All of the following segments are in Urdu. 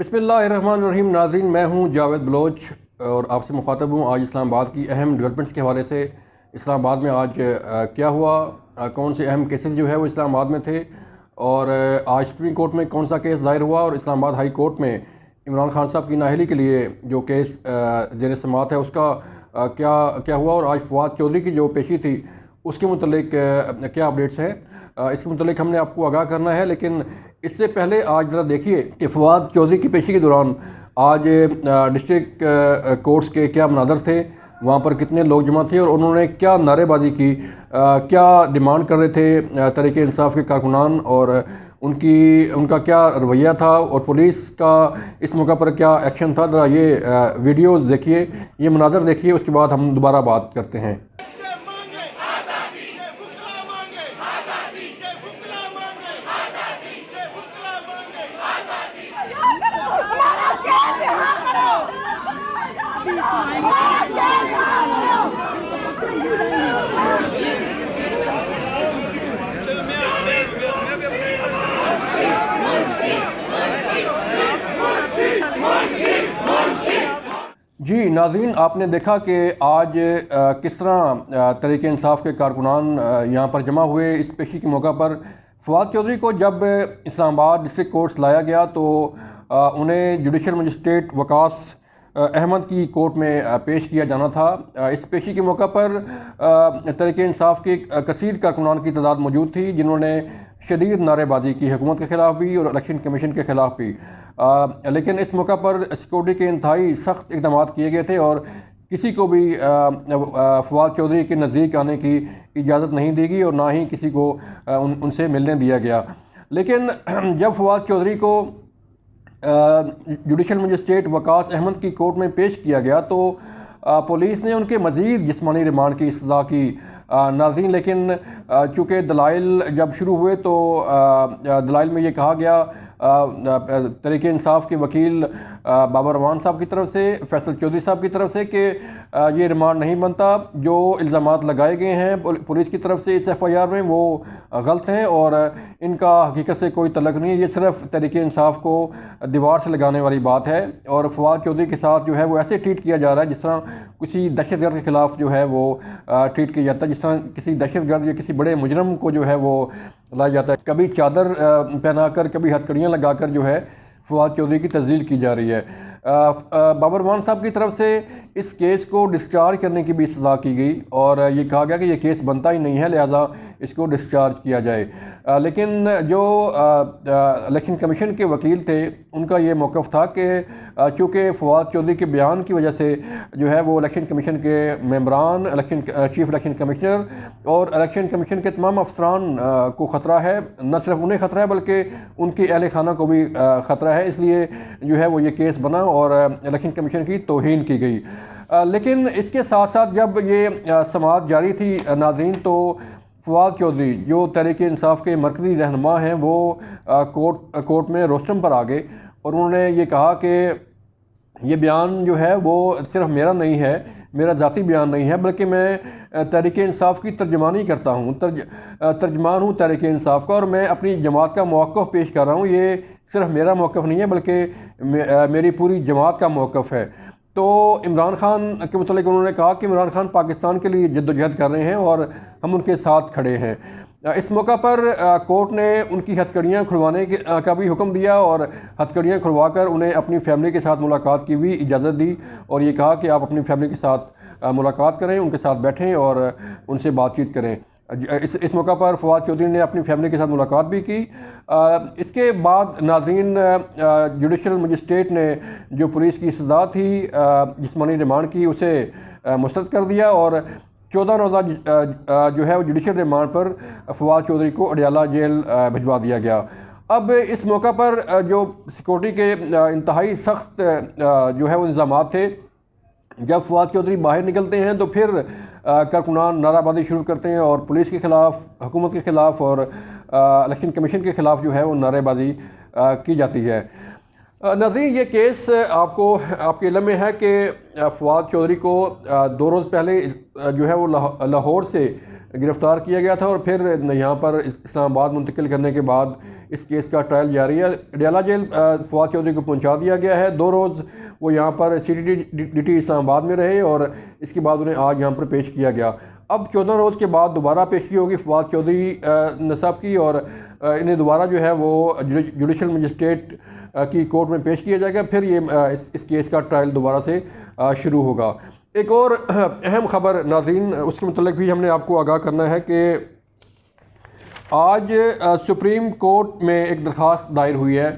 بسم اللہ الرحمن الرحیم۔ ناظرین، میں ہوں جاوید بلوچ اور آپ سے مخاطب ہوں آج اسلام آباد کی اہم ڈیولپمنٹس کے حوالے سے۔ اسلام آباد میں آج کیا ہوا، کون سے اہم کیسز جو ہے وہ اسلام آباد میں تھے، اور آج سپریم کورٹ میں کون سا کیس دائر ہوا، اور اسلام آباد ہائی کورٹ میں عمران خان صاحب کی نااہلی کے لیے جو کیس زیر سماعت ہے اس کا کیا ہوا، اور آج فواد چودھری کی جو پیشی تھی اس کے متعلق کیا اپڈیٹس ہیں، اس کے متعلق ہم نے آپ کو آگاہ کرنا ہے۔ لیکن اس سے پہلے آج ذرا دیکھیے کہ فواد چودھری کی پیشی کے دوران آج ڈسٹرکٹ کورٹس کے کیا مناظر تھے، وہاں پر کتنے لوگ جمع تھے، اور انہوں نے کیا نعرے بازی کی، کیا ڈیمانڈ کر رہے تھے تحریک انصاف کے کارکنان، اور ان کا کیا رویہ تھا، اور پولیس کا اس موقع پر کیا ایکشن تھا۔ ذرا یہ ویڈیوز دیکھیے، یہ مناظر دیکھیے، اس کے بعد ہم دوبارہ بات کرتے ہیں۔ جی ناظرین، آپ نے دیکھا کہ آج کس طرح تحریک انصاف کے کارکنان یہاں پر جمع ہوئے اس پیشی کے موقع پر۔ فواد چودھری کو جب اسلام آباد ڈسٹرکٹ کورٹس لایا گیا تو انہیں جوڈیشل مجسٹریٹ وقاص احمد کی کورٹ میں پیش کیا جانا تھا۔ اس پیشی کے موقع پر تحریک انصاف کے کثیر کارکنان کی تعداد موجود تھی، جنہوں نے شدید نعرے بازی کی، حکومت کے خلاف بھی اور الیکشن کمیشن کے خلاف بھی۔ لیکن اس موقع پر سیکورٹی کے انتہائی سخت اقدامات کیے گئے تھے، اور کسی کو بھی فواد چودھری کے نزدیک آنے کی اجازت نہیں دی گئی، اور نہ ہی کسی کو ان سے ملنے دیا گیا۔ لیکن جب فواد چودھری کو جوڈیشل مجسٹریٹ وقاص احمد کی کورٹ میں پیش کیا گیا تو پولیس نے ان کے مزید جسمانی ریمانڈ کی استدعا کی۔ ناظرین، لیکن چونکہ دلائل جب شروع ہوئے تو دلائل میں یہ کہا گیا تحریک انصاف کے وکیل بابر روان صاحب کی طرف سے، فیصل چودھری صاحب کی طرف سے، کہ یہ ریمانڈ نہیں بنتا، جو الزامات لگائے گئے ہیں پولیس کی طرف سے اس ایف آئی آر میں وہ غلط ہیں، اور ان کا حقیقت سے کوئی تعلق نہیں ہے، یہ صرف تحریک انصاف کو دیوار سے لگانے والی بات ہے، اور فواد چودھری کے ساتھ جو ہے وہ ایسے ٹریٹ کیا جا رہا ہے جس طرح کسی دہشت گرد کے خلاف جو ہے وہ ٹریٹ کیا جاتا ہے، جس طرح کسی دہشت گرد یا کسی بڑے مجرم کو جو ہے وہ لایا جاتا ہے، کبھی چادر پہنا کر، کبھی ہتھکڑیاں لگا کر جو ہے فواد چودھری کی تذلیل کی جا رہی ہے۔ بابر روان صاحب کی طرف سے اس کیس کو ڈسچارج کرنے کی بھی استدعا کی گئی، اور یہ کہا گیا کہ یہ کیس بنتا ہی نہیں ہے، لہذا اس کو ڈسچارج کیا جائے۔ لیکن جو الیکشن کمیشن کے وکیل تھے ان کا یہ موقف تھا کہ چونکہ فواد چودھری کے بیان کی وجہ سے جو ہے وہ الیکشن کمیشن کے ممبران، چیف الیکشن کمشنر اور الیکشن کمیشن کے تمام افسران کو خطرہ ہے، نہ صرف انہیں خطرہ ہے بلکہ ان کے اہل خانہ کو بھی خطرہ ہے، اس لیے جو ہے وہ یہ کیس بنا اور الیکشن کمیشن کی توہین کی گئی۔ لیکن اس کے ساتھ ساتھ جب یہ سماعت جاری تھی ناظرین، تو فواد چودھری جو تحریک انصاف کے مرکزی رہنما ہیں وہ کورٹ میں روسٹرم پر آ گئے، اور انہوں نے یہ کہا کہ یہ بیان جو ہے وہ صرف میرا نہیں ہے، میرا ذاتی بیان نہیں ہے، بلکہ میں تحریک انصاف کی ترجمانی کرتا ہوں، ترجمان ہوں تحریک انصاف کا، اور میں اپنی جماعت کا موقف پیش کر رہا ہوں، یہ صرف میرا موقف نہیں ہے بلکہ میری پوری جماعت کا موقف ہے۔ تو عمران خان کے متعلق انہوں نے کہا کہ عمران خان پاکستان کے لیے جد و جہد کر رہے ہیں اور ہم ان کے ساتھ کھڑے ہیں۔ اس موقع پر کورٹ نے ان کی ہتھکڑیاں کھلوانے کا بھی حکم دیا، اور ہتھکڑیاں کھلوا کر انہیں اپنی فیملی کے ساتھ ملاقات کی بھی اجازت دی، اور یہ کہا کہ آپ اپنی فیملی کے ساتھ ملاقات کریں، ان کے ساتھ بیٹھیں اور ان سے بات چیت کریں۔ اس موقع پر فواد چودھری نے اپنی فیملی کے ساتھ ملاقات بھی کی۔ اس کے بعد ناظرین، جوڈیشل مجسٹریٹ نے جو پولیس کی استدعا تھی جسمانی ریمانڈ کی اسے مسترد کر دیا، اور 14 روزہ جو ہے وہ جوڈیشل ریمانڈ پر فواد چودھری کو اڈیالہ جیل بھجوا دیا گیا۔ اب اس موقع پر جو سیکورٹی کے انتہائی سخت جو ہے وہ انتظامات تھے، جب فواد چودھری باہر نکلتے ہیں تو پھر کارکنان نعرہ بازی شروع کرتے ہیں، اور پولیس کے خلاف، حکومت کے خلاف اور الیکشن کمیشن کے خلاف جو ہے وہ نعرے بازی کی جاتی ہے۔ ناظرین، یہ کیس آپ کے علم میں ہے کہ فواد چودھری کو 2 روز پہلے جو ہے وہ لاہور سے گرفتار کیا گیا تھا، اور پھر یہاں پر اسلام آباد منتقل کرنے کے بعد اس کیس کا ٹرائل جاری ہے۔ اڈیالہ جیل فواد چودھری کو پہنچا دیا گیا ہے۔ 2 روز وہ یہاں پر CTT اسلام آباد میں رہے اور اس کے بعد انہیں آج یہاں پر پیش کیا گیا۔ اب 14 روز کے بعد دوبارہ پیشی ہوگی فواد چودھری نصاب کی، اور انہیں دوبارہ جو ہے وہ جوڈیشل مجسٹریٹ کی کورٹ میں پیش کیا جائے گا، پھر یہ اس کیس کا ٹرائل دوبارہ سے شروع ہوگا۔ ایک اور اہم خبر ناظرین، اس کے متعلق بھی ہم نے آپ کو آگاہ کرنا ہے کہ آج سپریم کورٹ میں ایک درخواست دائر ہوئی ہے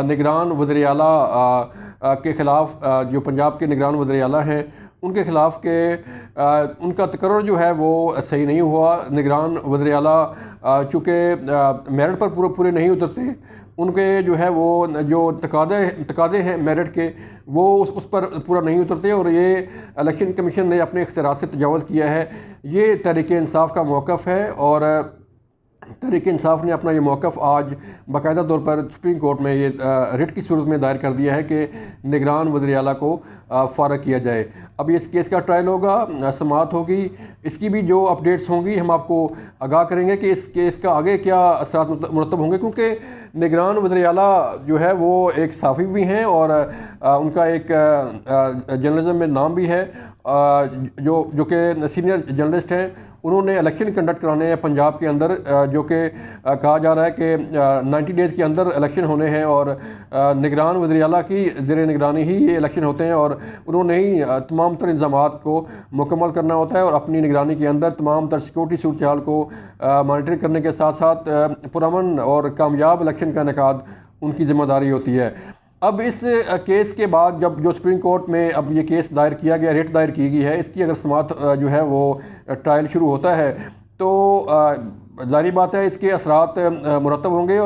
نگران وزیر اعلیٰ کے خلاف، جو پنجاب کے نگران وزیر اعلیٰ ہیں ان کے خلاف کہ ان کا تقرر جو ہے وہ صحیح نہیں ہوا۔ نگران وزیر اعلیٰ چونکہ میرٹ پر پورے نہیں اترتے، ان کے جو ہے وہ جو تقاضے ہیں میرٹ کے وہ اس پر پورا نہیں اترتے، اور یہ الیکشن کمیشن نے اپنے اختیارات سے تجاوز کیا ہے۔ یہ تحریک انصاف کا موقف ہے، اور تحریک انصاف نے اپنا یہ موقف آج باقاعدہ طور پر سپریم کورٹ میں یہ رٹ کی صورت میں دائر کر دیا ہے کہ نگران وزیر اعلیٰ کو فارغ کیا جائے۔ اب اس کیس کا ٹرائل ہوگا، سماعت ہوگی، اس کی بھی جو اپڈیٹس ہوں گی ہم آپ کو آگاہ کریں گے کہ اس کیس کا آگے کیا اثرات مرتب ہوں گے، کیونکہ نگران وزیر اعلیٰ جو ہے وہ ایک صحافی بھی ہیں اور ان کا ایک جرنلزم میں نام بھی ہے، جو کہ سینئر جرنلسٹ ہیں۔ انہوں نے الیکشن کنڈکٹ کرانے ہیں پنجاب کے اندر، جو کہ کہا جا رہا ہے کہ 90 ڈیز کے اندر الیکشن ہونے ہیں، اور نگران وزیر اعلیٰ کی زیر نگرانی ہی یہ الیکشن ہوتے ہیں، اور انہوں نے ہی تمام تر انتظامات کو مکمل کرنا ہوتا ہے، اور اپنی نگرانی کے اندر تمام تر سیکورٹی صورتحال کو مانیٹر کرنے کے ساتھ ساتھ پرامن اور کامیاب الیکشن کا انعقاد ان کی ذمہ داری ہوتی ہے۔ اب اس کیس کے بعد جب جو سپریم کورٹ میں اب یہ کیس دائر کیا گیا، ریٹ دائر کی گئی ہے، اس کی اگر سماعت جو ہے وہ ٹرائل شروع ہوتا ہے تو ظاہری بات ہے اس کے اثرات مرتب ہوں گے،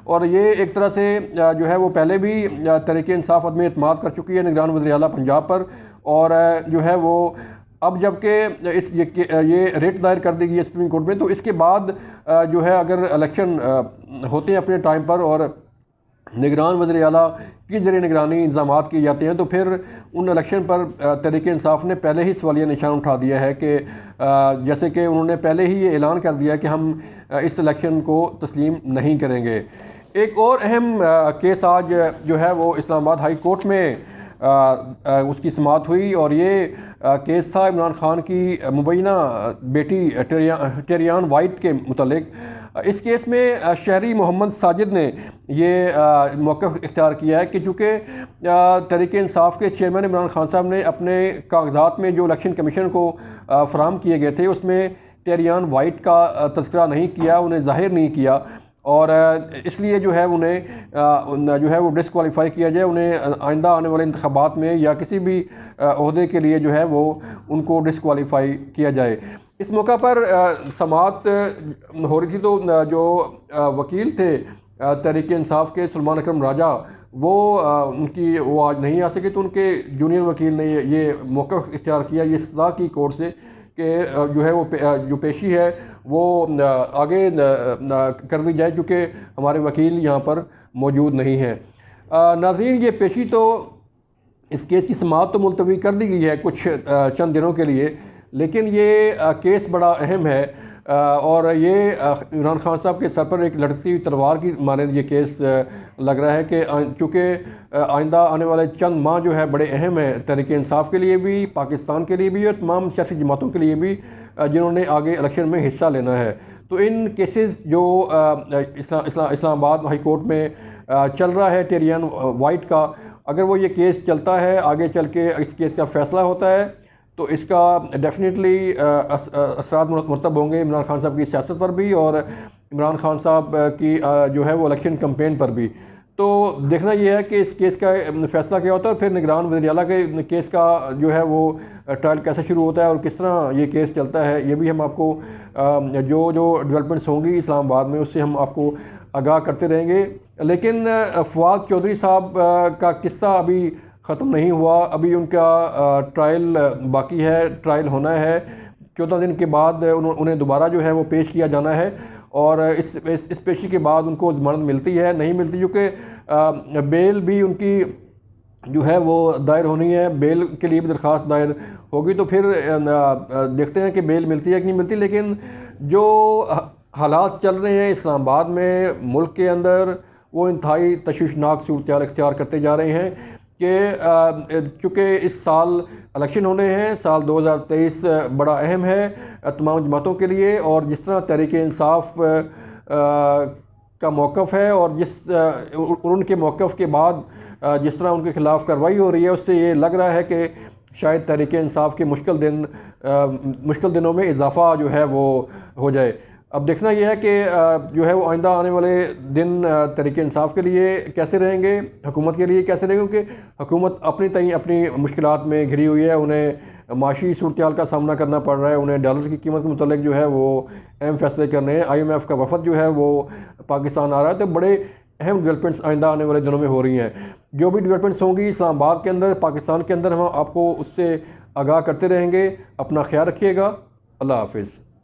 اور یہ ایک طرح سے جو ہے وہ پہلے بھی تحریک انصاف عدم اعتماد کر چکی ہے نگران وزیر اعلیٰ پنجاب پر، اور جو ہے وہ اب جب کہ یہ ریٹ دائر کر دی گئی ہے سپریم کورٹ میں، تو اس کے بعد جو ہے اگر الیکشن ہوتے ہیں اپنے ٹائم پر اور نگران وزیر اعلیٰ کی زیر نگرانی انتظامات کیے جاتے ہیں، تو پھر ان الیکشن پر تحریک انصاف نے پہلے ہی سوالیہ نشان اٹھا دیا ہے کہ جیسے کہ انہوں نے پہلے ہی یہ اعلان کر دیا کہ ہم اس الیکشن کو تسلیم نہیں کریں گے۔ ایک اور اہم کیس آج جو ہے وہ اسلام آباد ہائی کورٹ میں اس کی سماعت ہوئی، اور یہ کیس تھا عمران خان کی مبینہ بیٹی ٹیریان وائٹ کے متعلق۔ اس کیس میں شہری محمد ساجد نے یہ موقف اختیار کیا ہے کہ چونکہ تحریک انصاف کے چیئرمین عمران خان صاحب نے اپنے کاغذات میں جو الیکشن کمیشن کو فراہم کیے گئے تھے اس میں ٹیریان وائٹ کا تذکرہ نہیں کیا، انہیں ظاہر نہیں کیا، اور اس لیے جو ہے انہیں جو ہے وہ ڈسکوالیفائی کیا جائے، انہیں آئندہ آنے والے انتخابات میں یا کسی بھی عہدے کے لیے جو ہے وہ ان کو ڈسکوالیفائی کیا جائے۔ اس موقع پر سماعت ہو رہی تھی تو جو وکیل تھے تحریک انصاف کے سلمان اکرم راجہ وہ آج نہیں آ سکے، تو ان کے جونیئر وکیل نے یہ موقف اختیار کیا، یہ سزا کی کورٹ سے کہ جو ہے وہ جو پیشی ہے وہ آگے کر دی جائے، کیونکہ ہمارے وکیل یہاں پر موجود نہیں ہیں۔ ناظرین، یہ پیشی تو اس کیس کی سماعت تو ملتوی کر دی گئی ہے کچھ چند دنوں کے لیے، لیکن یہ کیس بڑا اہم ہے، اور یہ عمران خان صاحب کے سر پر ایک لٹکتی ہوئی تلوار کی مانند یہ کیس لگ رہا ہے کہ چونکہ آئندہ آنے والے چند ماہ جو ہے بڑے اہم ہیں تحریک انصاف کے لیے بھی، پاکستان کے لیے بھی، اور تمام سیاسی جماعتوں کے لیے بھی جنہوں نے آگے الیکشن میں حصہ لینا ہے۔ تو ان کیسز جو اسلام آباد ہائی کورٹ میں چل رہا ہے ٹیریان وائٹ کا، اگر وہ یہ کیس چلتا ہے آگے چل کے اس کیس کا فیصلہ ہوتا ہے تو اس کا ڈیفینیٹلی اثرات مرتب ہوں گے عمران خان صاحب کی سیاست پر بھی، اور عمران خان صاحب کی جو ہے وہ الیکشن کمپین پر بھی۔ تو دیکھنا یہ ہے کہ اس کیس کا فیصلہ کیا ہوتا ہے، اور پھر نگران وزیر اعلیٰ کے کیس کا جو ہے وہ ٹرائل کیسے شروع ہوتا ہے اور کس طرح یہ کیس چلتا ہے، یہ بھی ہم آپ کو جو ڈیولپمنٹس ہوں گی اسلام آباد میں اس سے ہم آپ کو آگاہ کرتے رہیں گے۔ لیکن فواد چودھری صاحب کا قصہ ابھی ختم نہیں ہوا، ابھی ان کا ٹرائل باقی ہے، ٹرائل ہونا ہے، 14 دن کے بعد انہیں دوبارہ جو ہے وہ پیش کیا جانا ہے، اور اس پیشی کے بعد ان کو ضمانت ملتی ہے نہیں ملتی، کیونکہ بیل بھی ان کی جو ہے وہ دائر ہونی ہے، بیل کے لیے بھی درخواست دائر ہوگی، تو پھر دیکھتے ہیں کہ بیل ملتی ہے کہ نہیں ملتی۔ لیکن جو حالات چل رہے ہیں اسلام آباد میں، ملک کے اندر، وہ انتہائی تشویشناک صورتحال اختیار کرتے جا رہے ہیں کہ چونکہ اس سال الیکشن ہونے ہیں، سال 2023 بڑا اہم ہے تمام جماعتوں کے لیے، اور جس طرح تحریک انصاف کا موقف ہے اور ان کے موقف کے بعد جس طرح ان کے خلاف کارروائی ہو رہی ہے، اس سے یہ لگ رہا ہے کہ شاید تحریک انصاف کے مشکل دنوں میں اضافہ جو ہے وہ ہو جائے۔ اب دیکھنا یہ ہے کہ جو ہے وہ آئندہ آنے والے دن تحریک انصاف کے لیے کیسے رہیں گے، حکومت کے لیے کیسے رہیں گے، کیونکہ حکومت اپنی مشکلات میں گھری ہوئی ہے، انہیں معاشی صورتحال کا سامنا کرنا پڑ رہا ہے، انہیں ڈالر کی قیمت کے متعلق جو ہے وہ اہم فیصلے کرنے ہیں، IMF کا وفد جو ہے وہ پاکستان آ رہا ہے، تو بڑے اہم ڈیولپمنٹس آئندہ آنے والے دنوں میں ہو رہی ہیں۔ جو بھی ڈیولپمنٹس ہوں گی اسلام آباد کے اندر، پاکستان کے اندر، ہم آپ کو اس سے آگاہ کرتے رہیں گے۔ اپنا خیال رکھیے گا۔ اللہ حافظ۔